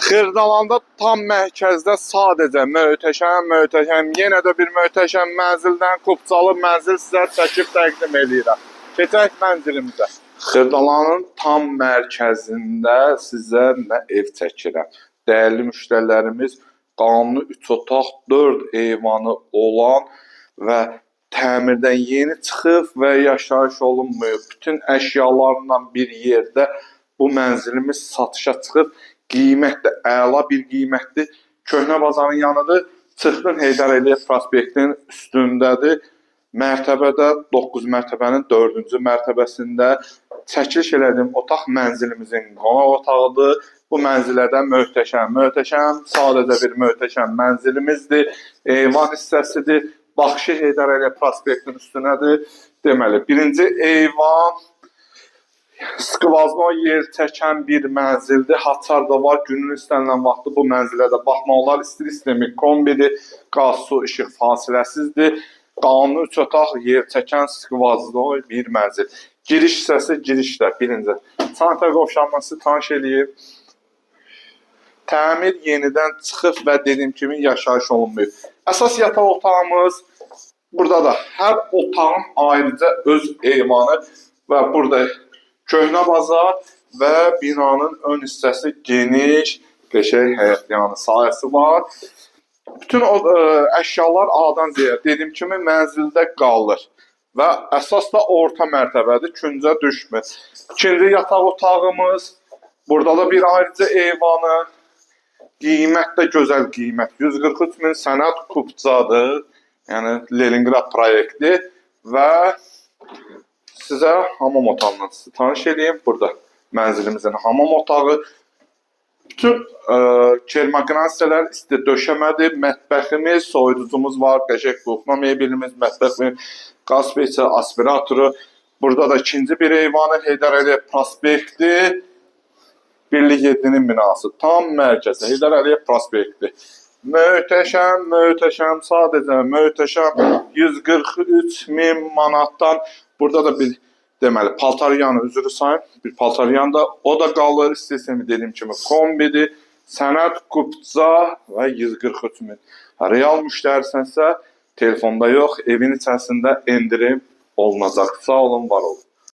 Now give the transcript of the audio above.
Xırdalanda tam mərkəzdə sadəcə möhtəşəm, yenə də bir möhtəşəm mənzildən Kupçalı mənzil sizə çəkib təqdim edirəm. Keçək mənzilimizə. Xırdalanın tam mərkəzində sizə nə ev çəkirəm. Dəyərli müştərilərimiz, qanuni 3 otaq, 4 eyvanı olan və təmirdən yeni çıxıb və yaşayış olunmuyor. Bütün əşyalarla bir yerdə bu mənzilimiz satışa çıxıb. Qiymət də əla bir qiymətdir. Köhnə bazarın yanıdır. Çıxdın Heydər Əliyev prospektinin üstündədir. Mərtəbədə 9 mərtəbənin 4-cü mərtəbəsində çəkiliş elədiyim otaq mənzilimizin qonaq otağıdır. Bu mənzilədə möhtəşəm, sadəcə bir möhtəşəm mənzilimizdir. Eyvan hissəsidir. Baxışı Heydər Əliyev prospektinin üstünədir. Deməli, birinci eyvan skvazno yer çəkən bir mənzildir. Haçar da var. Günün istənilən vaxtı bu mənzilə də baxmaq olar. İstir-istirmik kombidir. Qaz, su, işıq fasiləsizdir. Qanuni 3 otaq yer çəkən skvazno bir mənzil. Giriş hissəsi girişdə birinci. Sanitar qovşanması tanış eləyib. Təmir yenidən çıxıb və dediyim kimi yaşayış olunmuyor. Əsas yataq otağımız burada da. Hər otağın ayrıca öz eyvanı və burada köhnə bazar və binanın ön hissəsi geniş, qəşəng həyətyanı sahəsi var. Bütün o əşyalar A'dan Z'yə dediyim kimi mənzildə qalır və əsas da orta mərtəbədir, küncə düşmür. İkinci yataq otağımız, burada da bir ayrıca eyvanı, qiymət də gözəl qiymət, 143 min sənəd Kupçadır, yəni Leningrad proyekti və sizə hamam otağından tanış edeyim. Burada mənzilimizin hamam otağı. Bütün kermogransiyalar isti döşəmədir. Mətbəximiz, soyuducumuz var. Qəşəng qoxma mebelimiz, mətbəximiz, qaz peçə, aspiratoru. Burada da ikinci bir eyvanı Heydər Əliyev prospekti. Birlik 7-nin binası. Tam mərkəzi Heydər Əliyev prospekti. Möhtəşəm, sadəcə möhtəşəm 143 min manatdan. Burada da bir deməli paltaryanı üzrü sayın. Bir paltaryan da o da qalır. İstəsimi dediyim kimi kombidir. Sənəd Kupça və 143 min. Real müştərisənsə telefonda yox, evin içərisində endirim olunacaq. Sağ olun, var olun.